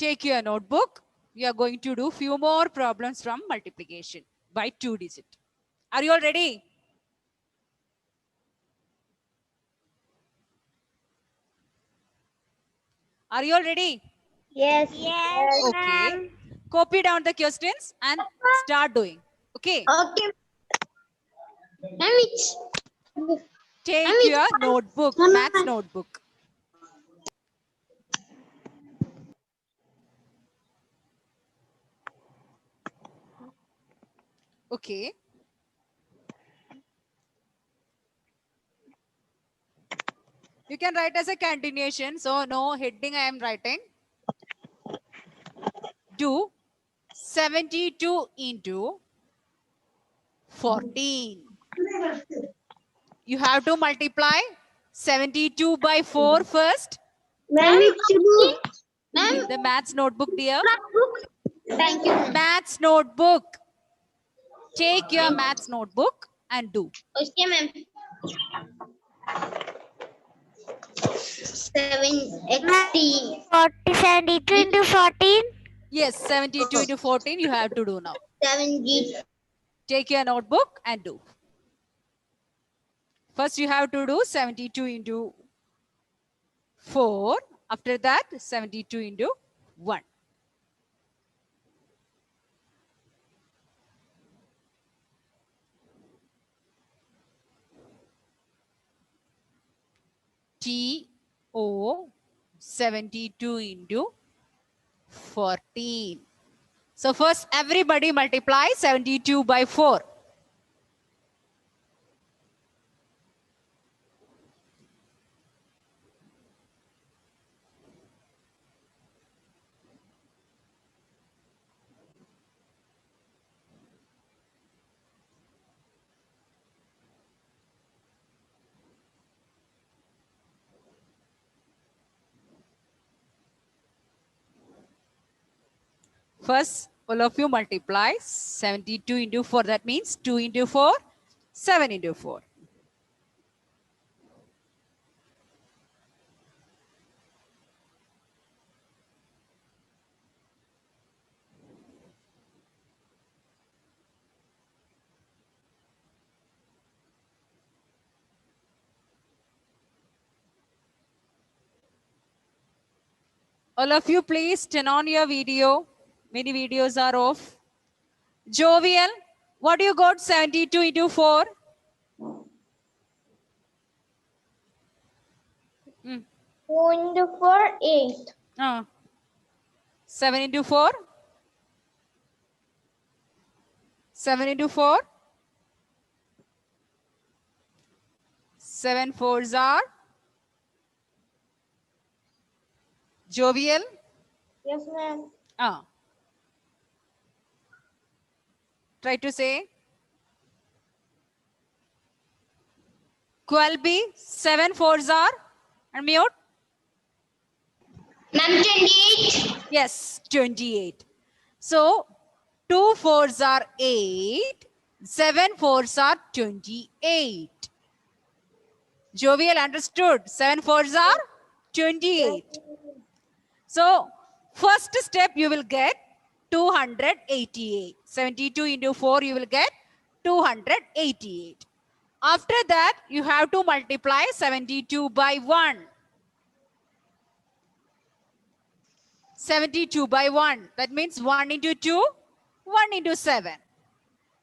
Take your notebook. We are going to do few more problems from multiplication by 2 digit. Are you all ready? Are you all ready? Yes. Yes, Okay. ma'am. Copy down the questions and start doing. Okay. Okay. Ma'am, it's Take your notebook, maths notebook. Okay. You can write as a continuation. So no heading I am writing. Do 72 into 14. You have to multiply 72 by 4 first. Ma'am, it's book. Ma'am, The maths notebook, dear. book. Thank you. Maths notebook. Take your maths notebook and do. Okay, ma'am. 780. 72 into 14. Yes, 72 into 14 you have to do now. 70. Take your notebook and do. First you have to do 72 into 4. After that 72 into 1. TO 72 into 14. So first everybody multiply 72 by 4. First, all of you multiply 72 into 4. That means 2 into 4, 7 into 4. All of you, please turn on your video. Many videos are off. Jovial, what do you got 72 into 4? 2 into 4, 8. 7 into 4? 7 into 4? 7 fours are? Jovial? Yes, ma'am. Try to say. Qualby, 7 fours are? Unmute. Ma'am, 28. Yes, 28. So, 2 fours are 8. 7 fours are 28. Jovial understood. 7 fours are 28. So, first step you will get 288. 72 into 4 you will get 288. After that, you have to multiply 72 by 1. 72 by 1. That means 1 into 2, 1 into 7.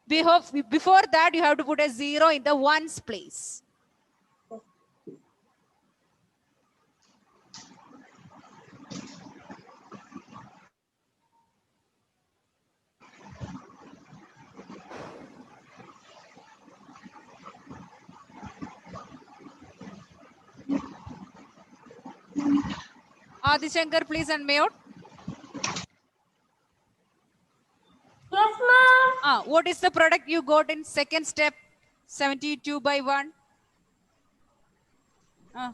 Before that, you have to put a 0 in the ones place. Adishankar, please unmute. Yes, ma'am. What is the product you got in second step? 72 by 1. 2.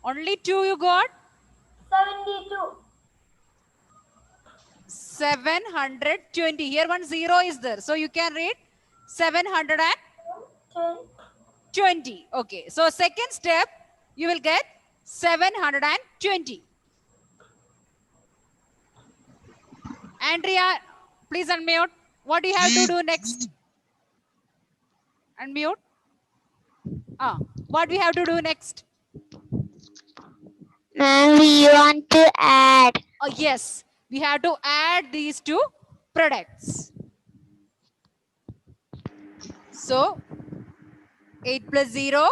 Only 2 you got? 72. 720. Here one 0 is there. So you can read 720. Okay. So second step, you will get 720. Andrea, please unmute. What do you have to do next? Unmute. What we have to do next? Ma'am, we want to add. Yes, we have to add these two products. So, 8 plus 0,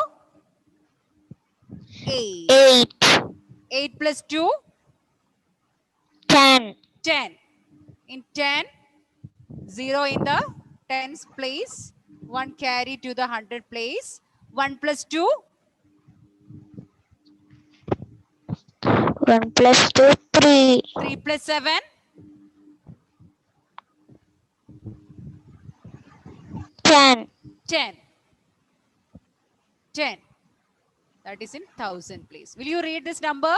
8. 8. 8 plus 2, 10. 10. In 10, 0 in the tens place, 1 carry to the 100 place, 1 plus 2, 1 plus 2, 3. 3 plus 7, 10. 10. 10. That is in 1000 place. Will you read this number?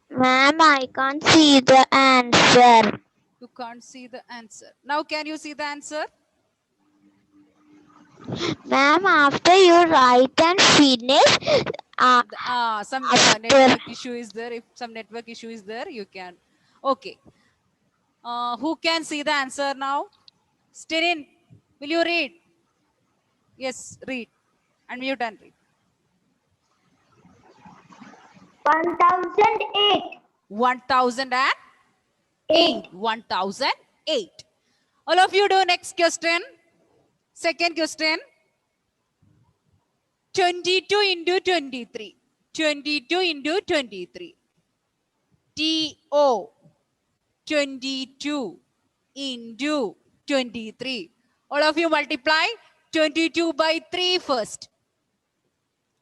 Ma'am, I can't see the answer. You can't see the answer. Now can you see the answer? Ma'am, after you write and finish, Some after- network issue is there. If some network issue is there, you can. Okay. Who can see the answer now? Sterin, will you read? Yes, read. Unmute and read. 1008. 1008. 1008. All of you do next question. Second question. 22 into 23. 22 into 23. TO. 22 into 23. All of you multiply 22 by 3 first.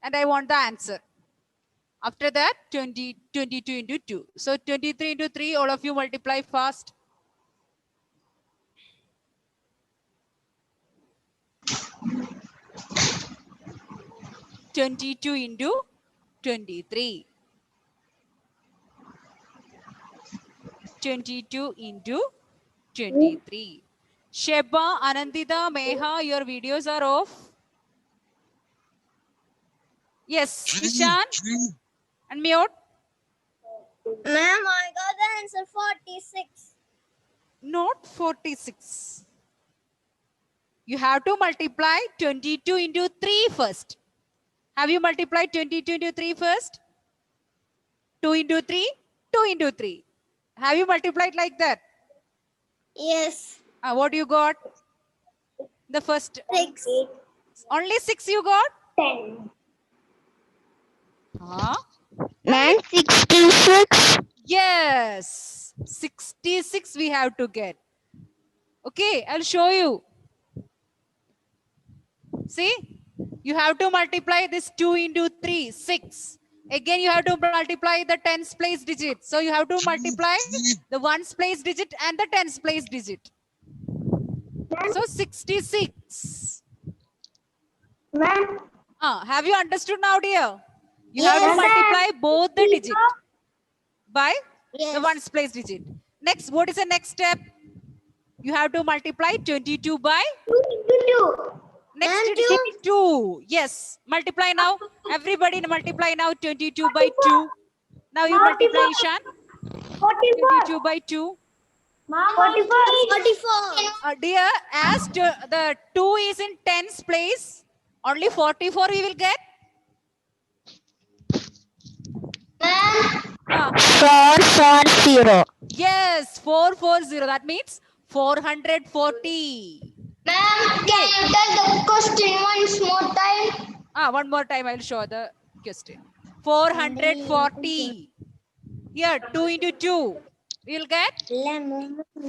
And I want the answer. After that, 22 into 2. So 23 into 3, all of you multiply fast. (22 into 23). 22 into 23. Sheba, Anandita, Meha, your videos are off. Yes, Ishan, unmute. Ma'am, I got the answer 46. Not 46. You have to multiply 22 into 3 first. Have you multiplied 22 into 3 first? 2 into 3, 2 into 3. Have you multiplied like that? Yes. What you got? The first. 6. Only 6 you got? 10. Huh? Ma'am, 66. Yes. 66 we have to get. Okay, I'll show you. See? You have to multiply this 2 into 3, 6. Again, you have to multiply the tens place digit. So you have to multiply the ones place digit and the tens place digit. So 66. Ma'am, Have you understood now, dear? You have to Yes, ma'am. multiply both the digit by Yes. the ones place digit. Next, what is the next step? You have to multiply 22 by 2 into 2. next And digit 2. Yes, multiply now. Everybody multiply now 22 by 2. Now you multiply, Ishan. 44. 22 by 2. 44. 44. Dear, as the 2 is in tens place, only 44 we will get. Ma'am, 440. Yes, 440. That means 440. ma'am, can you tell the question once more time? One more time I'll show the question. 440. Here, 2 into 2. We'll get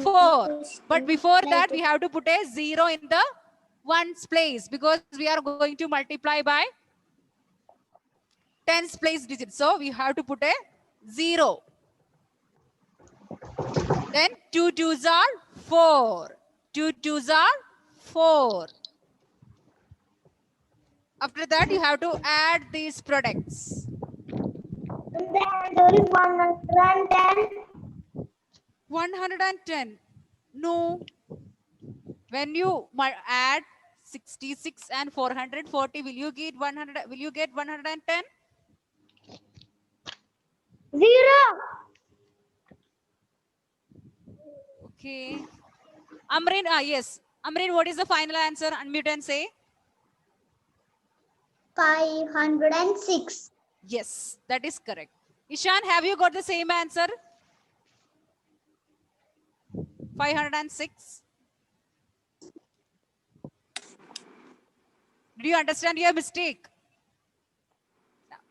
4. But before that, we have to put a 0 in the ones place because we are going to multiply by tens place digit. So we have to put a 0. Then 2 2s are 4. 2 2s are 4. After that, you have to add these products. And then there is 110. 110. No. When you add 66 and 440, will you get 100? Will you get 110? 0. Okay. Amrin, yes. Amrin, what is the final answer? Unmute and say. 506. Yes, that is correct. Ishan, have you got the same answer? 506. Did you understand your mistake?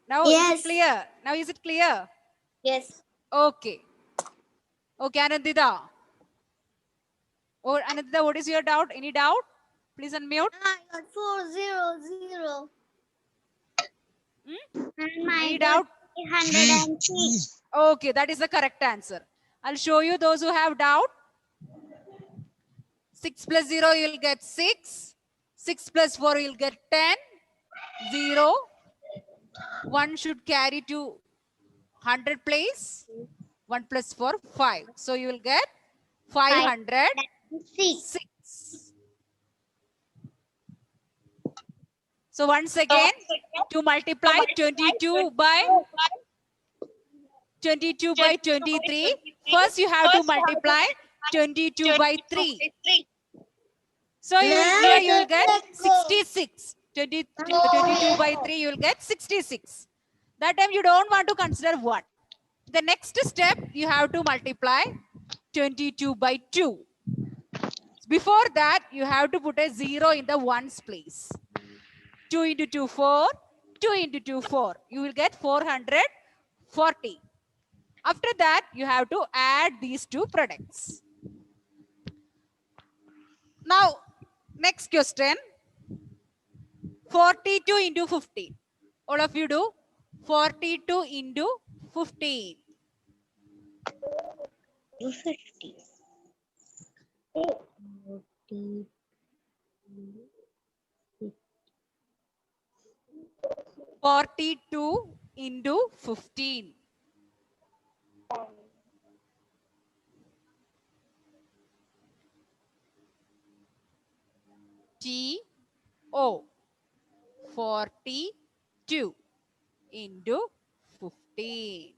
Now is it Yes. clear? Now is it clear? Yes. Okay. Okay, Anandita. Or Anandita, what is your doubt? Any doubt? Please unmute. I got 400. Hmm? And I Any got doubt? 306. Okay, that is the correct answer. I'll show you those who have doubt. 6 plus 0, you'll get 6. 6 plus 4, you'll get 10. 0. 1 should carry to 100 place. 1 plus 4, 5. So you will get 506. 6. So once again, to multiply 22 by 23, first you have to multiply 22 by 3. So here you will get 66. 22 by 3, you will get 66. That time you don't want to consider 1. The next step, you have to multiply 22 by 2. Before that, you have to put a 0 in the ones place. 2 into 2, 4. 2 into 2, 4. You will get 440. After that, you have to add these two products. Now, next question. 42 into 15. All of you do. 42 into 15. 250. 42 into 15. TO. 42 into 15.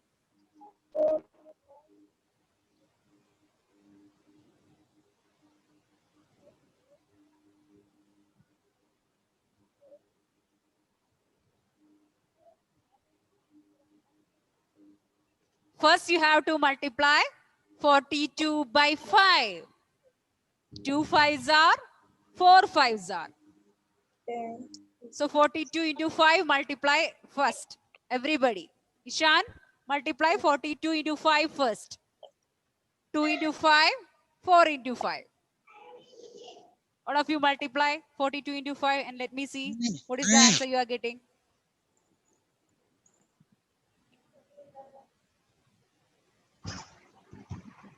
First, you have to multiply 42 by 5. 2 5s are, 4 5s are. So 42 into 5, multiply first. Everybody. Ishan, multiply 42 into 5 first. 2 into 5, 4 into 5. All of you multiply 42 into 5 and let me see what is the answer you are getting.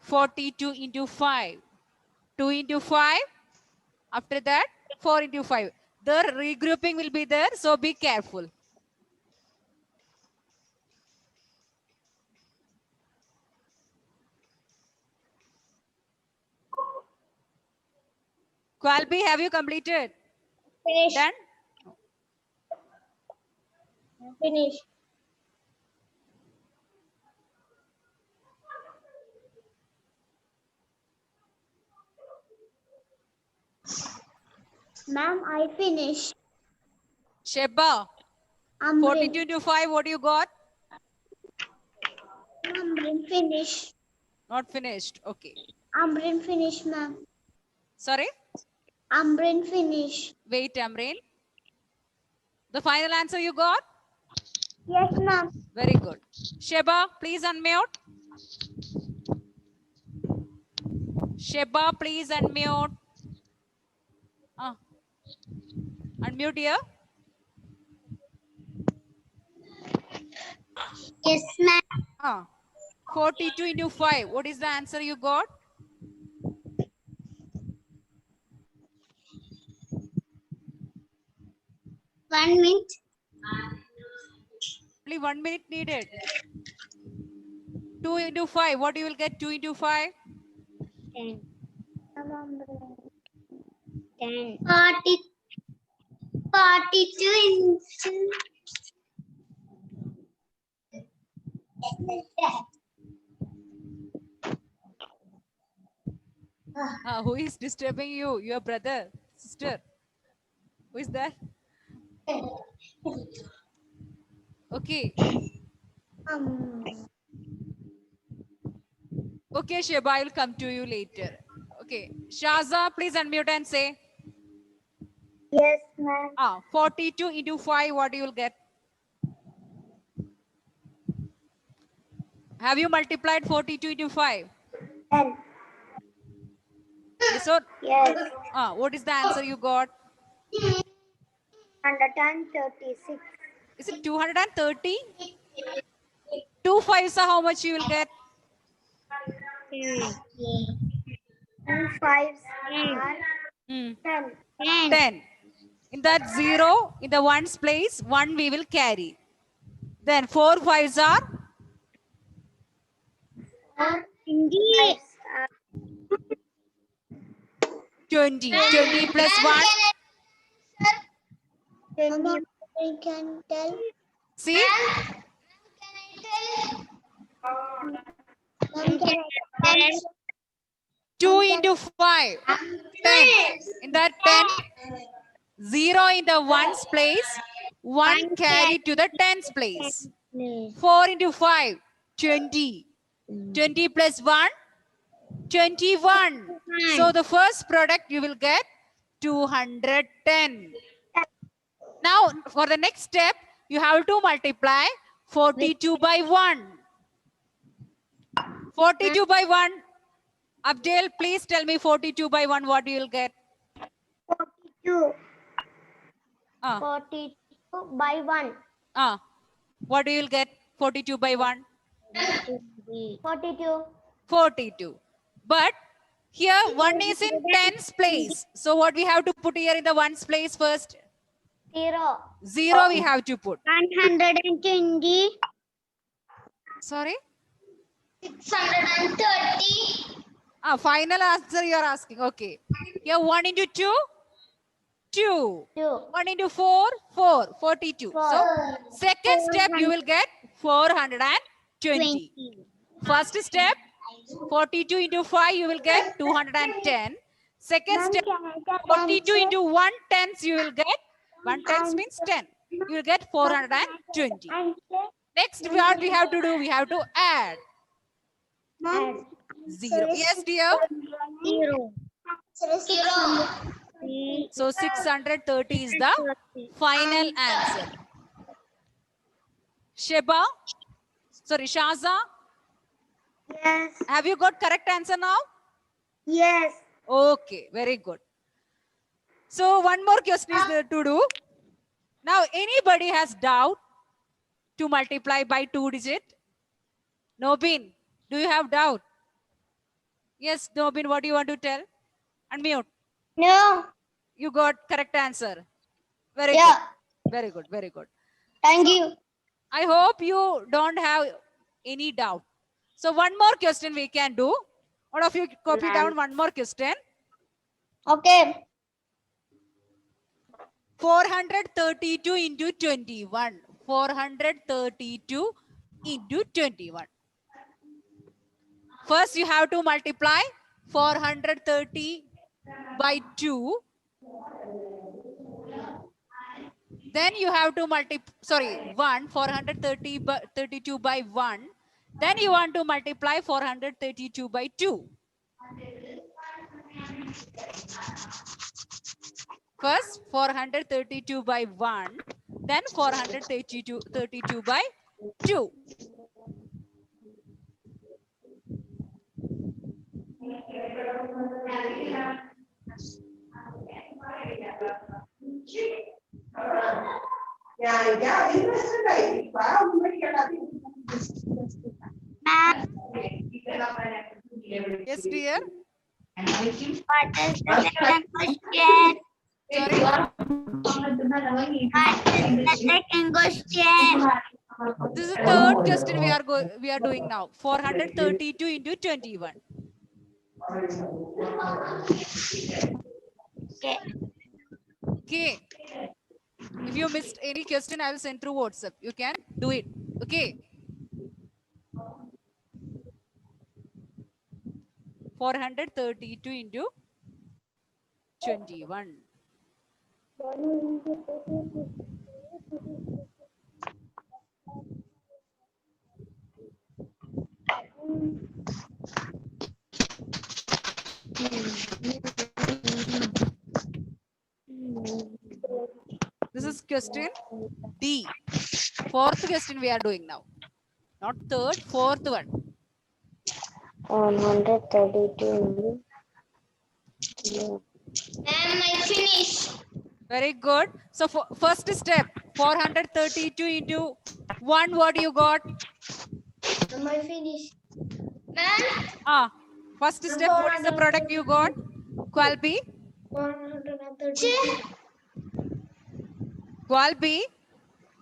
(42 into 5). 2 into 5. After that, 4 into 5. The regrouping will be there, so be careful. Qualby, have you completed? Finish. Done? Finish. Ma'am, I finished. Sheba, 42 into 5, what you got? Amrin finish. Not finished. Okay. Amrin finish, ma'am. Sorry? Amrin finish. Wait, Amrin. The final answer you got? Yes, ma'am. Very good. Sheba, please unmute. Sheba, please unmute. Unmute here. Yes, ma'am. 42 into 5. What is the answer you got? 1 minute. Only 1 minute needed. 2 into 5. What you will get? 2 into 5? 10. 10. 40. 42 into Who is disturbing you? Your brother, sister? Who is that? Okay. Okay, Sheba, I will come to you later. Okay. Shaza, please unmute and say. Yes, ma'am. 42 into 5, what you will get? Have you multiplied 42 into 5? 10. Yes or? Yes. What is the answer you got? 136. Is it 230? 2 5s are how much you will get? 2 fives are Hmm. 10. 10. In that 0, in the ones place, 1 we will carry. Then 4 5s are 5s are 20. 20 plus 1. 20. I can tell. See? Ma'am, can I tell? 2 into 5. 10. In that 10, 0 in the ones place, 1 carry to the tens place. 4 into 5, 20. 20 plus 1, 21. So the first product you will get 210. Now for the next step, you have to multiply 42 by 1. 42 by 1. Abdel, please tell me 42 by 1 what you will get. 42. Ah, 42 by 1. what do you will get? 42 by 1. 42. 42. But here 1 is in tens place. So what we have to put here in the ones place first? 0. 0 we have to put. 120. Sorry? 630. Final answer you are asking. Okay. Here 1 into 2, 2. 2. 1 into 4, 4. 42. So second step you will get 420. First step 42 into 5 you will get 210. Second step 42 into 1 tens you will get 1 tens means 10. You will get 420. Next what we have to do? We have to add 0. Yes, dear. 0. So 630 is the final answer. Sheba, sorry, Shaza, Yes. have you got correct answer now? Yes. Okay, very good. So one more question is there to do. Now anybody has doubt to multiply by 2 digit? Nobin, do you have doubt? Yes, Nobin, what do you want to tell? Unmute. No. You got correct answer. Very Yeah. good. Very good. Very good. Thank you. I hope you don't have any doubt. So one more question we can do. All of you copy down one more question. Okay. 432 into 21. 432 into 21. First you have to multiply 430 by 2. Then you have to multiply, 432 by 1. Then you want to multiply 432 by 2. First 432 by 1. Then 432 by 2. Yes, dear. What is the second question? Sorry. What is the second question? This is the third question we are doing now. 432 into 21. Okay. Okay. If you missed any question, I will send through WhatsApp. You can do it. Okay. 432 into 21. This is question D. Fourth question we are doing now. Not third, fourth one. 132. Ma'am, I finish. Very good. So first step, 432 into 1, what you got? Ma'am, I finish. Ma'am, First step, what is the product you got? Qualby? 132. Qualby?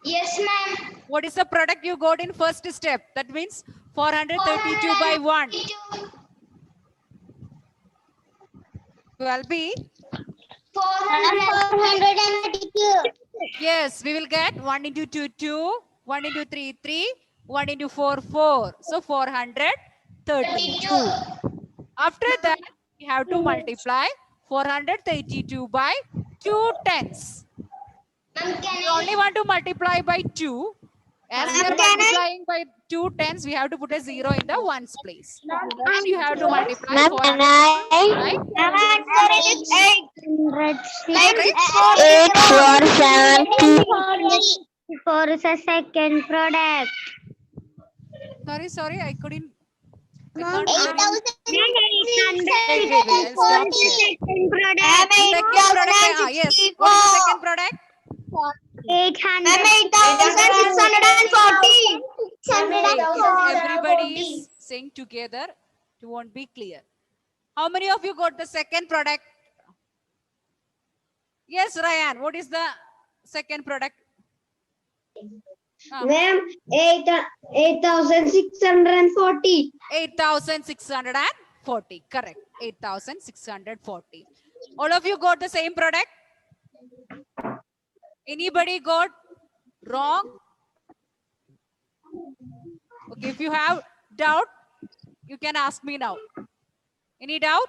Yes, ma'am. What is the product you got in first step? That means 432 by 1. 12B. 432. Yes, we will get 1 into 2, 2, 1 into 3, 3, 1 into 4, 4. So 432. After that, we have to multiply 432 by 2 tens. Ma'am, We only want to multiply by 2. As we are multiplying by 2 tens, we have to put a 0 in the ones place. And you have to multiply Ma'am, 400 can I? by answer is 847. For a second product. Sorry, I can't hear you. 8,640. Wait, I'll stop here. Second product, yes. What is the second product? 8,640. Everybody is saying together, it won't be clear. How many of you got the second product? Yes, Ryan, what is the second product? Ma'am, 8,640. 8,640, correct. 8,640. All of you got the same product? Anybody got wrong? Okay, if you have doubt, you can ask me now. Any doubt?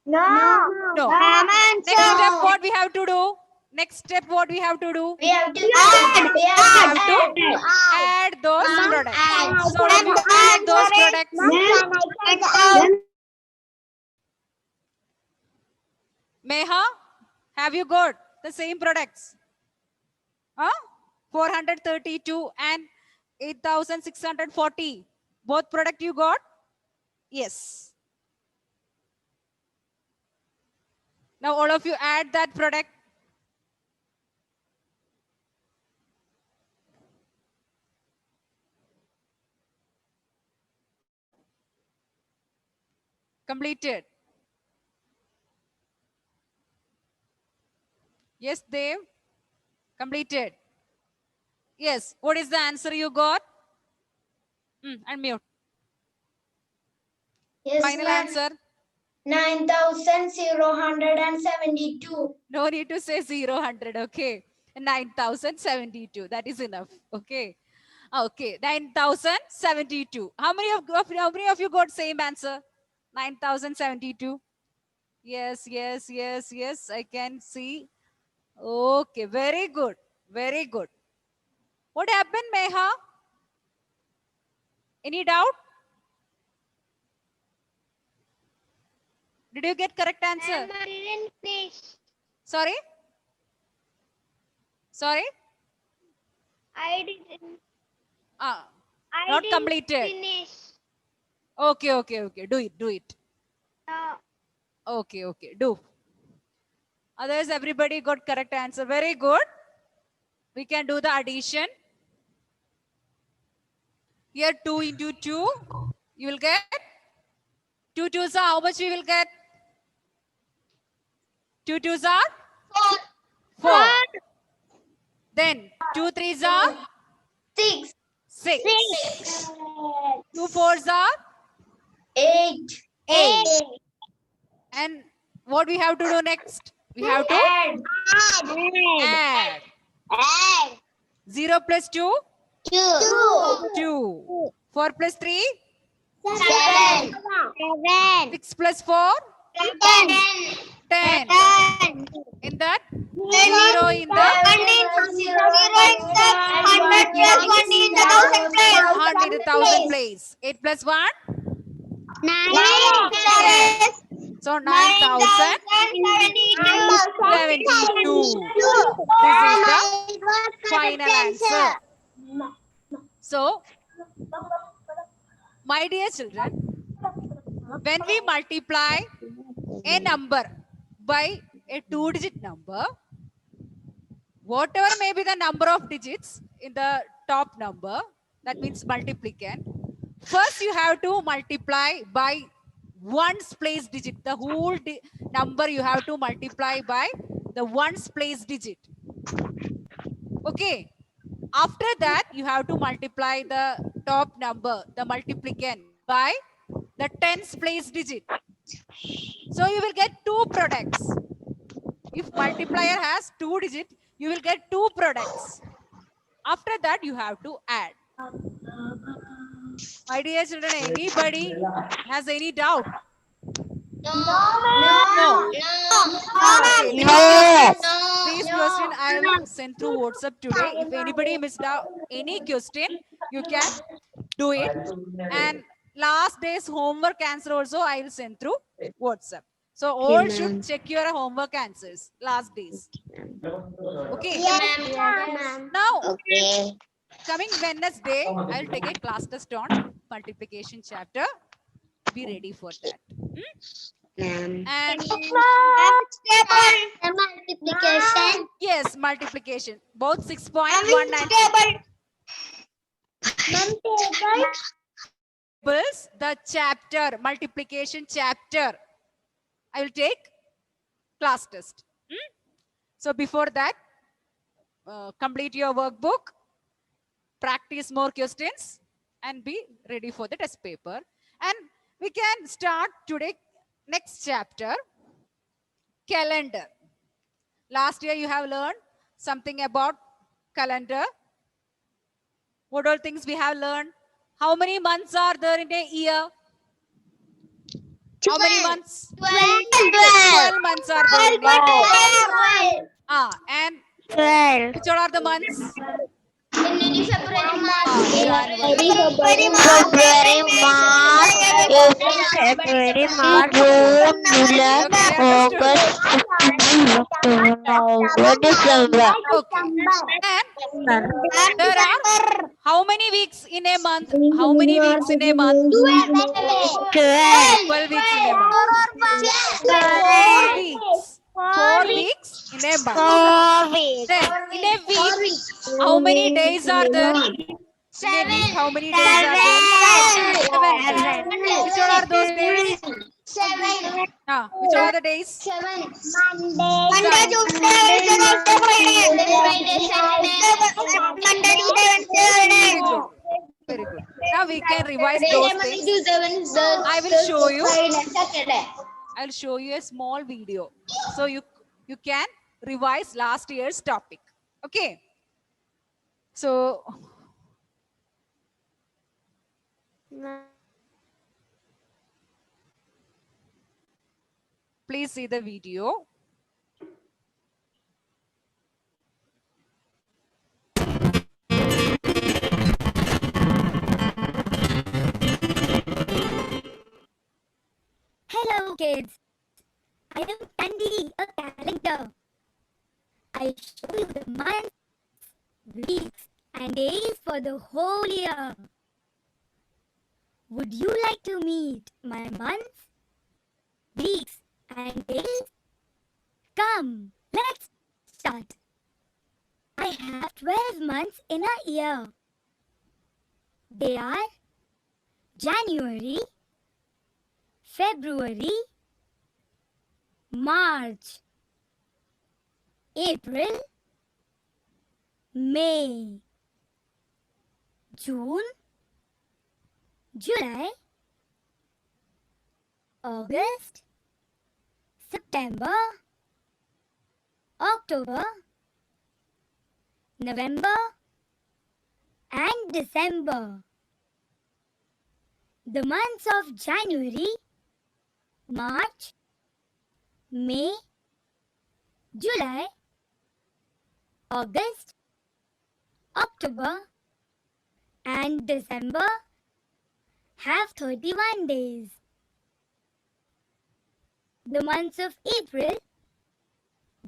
No. No. Ma'am, Next step, what we have to do? Next step, what we have to do? we have to add. We have to add those products. So if you add those products, Meha, have you got the same products? 432 and 8,640. Both product you got? Yes. Now all of you add that product. Completed. Yes, Dev. Completed. Yes. What is the answer you got? Unmute. Yes, Final ma'am. answer. 9,072. No need to say 0, okay. 9,072. That is enough. Okay. Okay. 9,072. How many of you got same answer? 9,072. Yes. I can see. Okay. Very good. Very good. What happened, Meha? Any doubt? Did you get correct answer? Sorry? Sorry? I didn't. Not completed. Finish. Okay. Do it. No. Okay. Do. Otherwise, everybody got correct answer. Very good. We can do the addition. Here 2 into 2. You will get 2 2s are how much we will get? 2 2s are 4. Then 2 3s are 6. 6. 2 4s are 8. 8. And what we have to do next? We have to add. 0 plus 2? 2. 4 plus 3? 7. 6 plus 4? 10. 10. In that? 0 in the? 100 in the 1000 place. 8 plus 1? 9. So 9072. This is the final answer. So, my dear children, when we multiply a number by a 2-digit number, whatever may be the number of digits in the top number, that means multiplicand, first you have to multiply by ones place digit. The whole number you have to multiply by the ones place digit. Okay. After that, you have to multiply the top number, the multiplicand, by the tens place digit. So you will get two products. If multiplier has 2 digits, you will get 2 products. After that, you have to add. My dear children, anybody has any doubt? No. Okay, these questions I will send through WhatsApp today. If anybody missed out any question, you can do it. And last day's homework answer also I will send through WhatsApp. So all should check your homework answers last days. Okay. Now, coming Wednesday, I will take a class test on multiplication chapter. Be ready for that. And Multiplication. yes, multiplication. Both 6.1 and tables, the chapter, multiplication chapter. I will take class test. So before that, complete your workbook, practice more questions, and be ready for the test paper. And we can start today, next chapter, calendar. Last year you have learned something about calendar. What all things we have learned? How many months are there in a year? How many months? 12 months are there in a year. And 12. which all are the months? January, February, March. January, February, March, April, February, March, June, July, August, September, October, November, December. Okay. And there are how many weeks in a month? How many weeks in a month? 12. 12 weeks in a month. 4 weeks. 4 weeks in a month. 4 weeks. Then in a week, how many days are there? In a week, how many days are there? 7 days. Which all are those days? 7. Which all are the days? 7. Monday, Very good. Very good. Now we can revise those things. I will show you. I'll show you a small video. So you can revise last year's topic. Okay. So please see the video. Hello kids, I am Tandy, a calendar. I show you the months, weeks and days for the whole year. Would you like to meet my months, weeks and days? Come, let's start. I have 12 months in a year. They are January, February, March, April, May, June, July, August, September, October, November and December. The months of January, March, May, July, August, October, and December have 31 days. The months of April,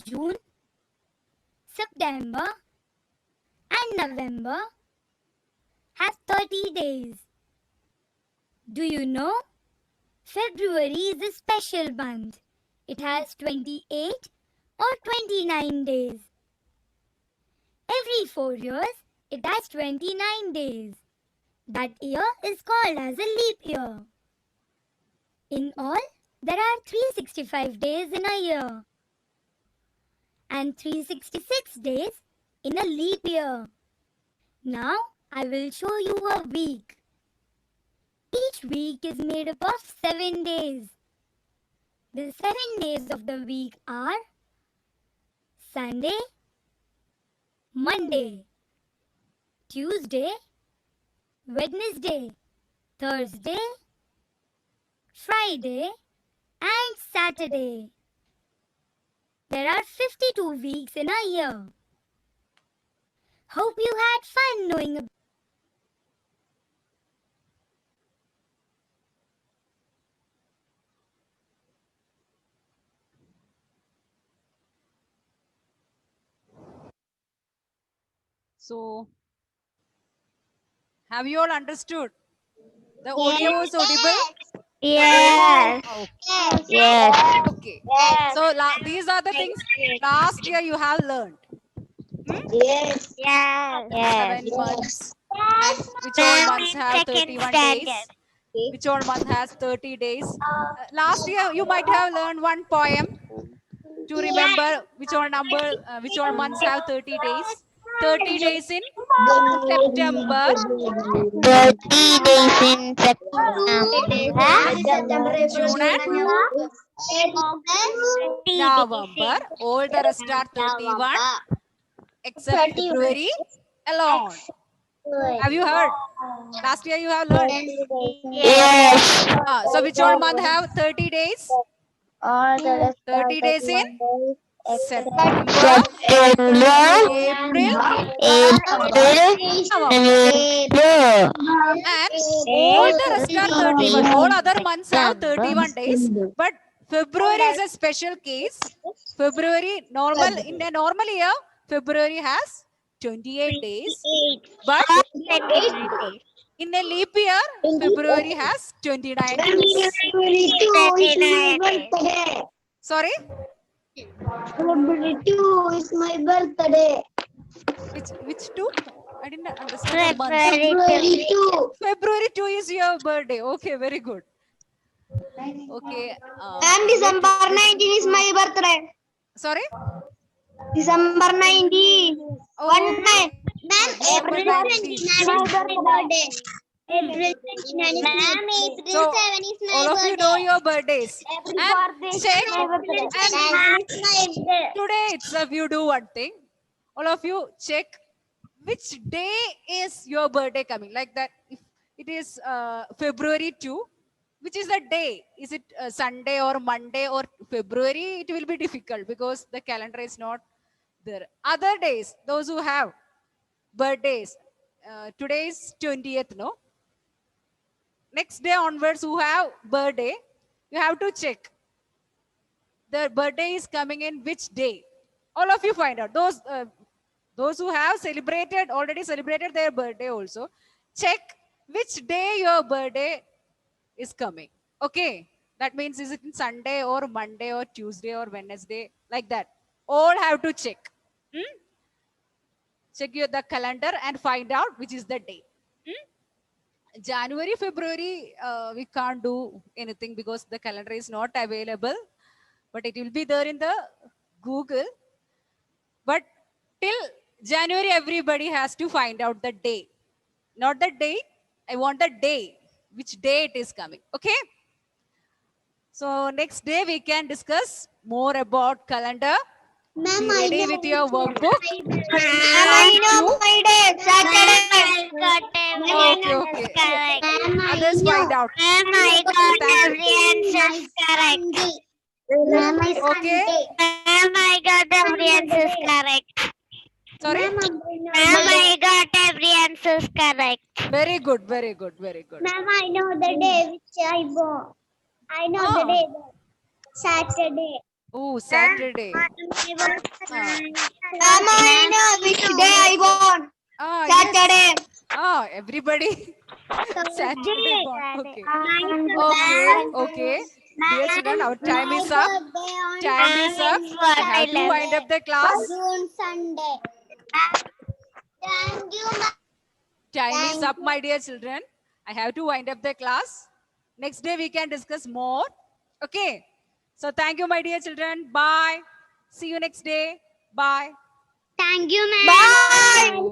June, September, and November have 30 days. Do you know? February is a special month. It has 28 or 29 days. Every 4 years, it has 29 days. That year is called as a leap year. In all, there are 365 days in a year and 366 days in a leap year. Now, I will show you a week. Each week is made up of 7 days. The 7 days of the week are Sunday, Monday, Tuesday, Wednesday, Thursday, Friday, and Saturday. There are 52 weeks in a year. Hope you had fun knowing about. So, have you all understood? The audio is audible? Yes. Oh, Yes. okay. So, these are the things last year you have learned. Yes. Yes. 7 months. And which all months have Second 31 standard. days? Which all month has 30 days? Last year you might have learned one poem to remember which all which all months have 30 days. 30 days in September, 30 days in September. June and November. All the rest are 31 except February alone. Have you heard? Last year you have learned. Yes. So which all month have 30 days? 30 days in September, September, April, April, November. And all the rest are 31. All other months have 31 days. But February is a special case. February, in a normal year, February has 28 days. But in a leap year, February has 29 days. Sorry? February 2 is my birthday. Which two? I didn't understand the month. February 2. February 2 is your birthday. Okay, very good. Okay. And December 19 is my birthday. Sorry? December 19. Oh, One night. Ma'am, December April 19. 29 is my birthday. April 29 is Ma'am, April So, 7 is my all of you know your birthdays. April And 4th is check. my birthday. And And my birthday. today itself you do one thing. All of you check which day is your birthday coming. Like that, if it is February 2, which is the day? Is it Sunday or Monday or February? It will be difficult because the calendar is not there. Other days, those who have birthdays, today is 20th, no? Next day onwards, who have birthday, you have to check. The birthday is coming in which day? All of you find out. Those who have already celebrated their birthday also, check which day your birthday is coming. Okay. That means is it in Sunday or Monday or Tuesday or Wednesday, like that. All have to check. Check the calendar and find out which is the day. January, February, we can't do anything because the calendar is not available. But it will be there in the Google. But till January, everybody has to find out the day. Not the date. I want the day. Which day it is coming. Okay? So next day we can discuss more about calendar. Ma'am, Be ready with your workbook. I know my day. Saturday. Okay, okay. Ma'am, I others find out. Ma'am, I got Thank every answer correct. Ma'am, I Okay. Ma'am, I got every answer correct. Sorry. Ma'am, I got every answer correct. Very good. Very good. Very good. Ma'am, I know the day which I born. I know the Ah. day. Saturday. Oh, Saturday. Ah. Ma'am, I know which day I born. Ah, Saturday. yes. Ah, everybody. Saturday born. Okay. Okay. Okay. Okay. Dear children, our time is up. Time is up. I have to wind up the class. June Sunday. Thank you, ma'am. Time is up, my dear children. I have to wind up the class. Next day we can discuss more. Okay. So thank you, my dear children. Bye. See you next day. Bye. Thank you, ma'am. Bye.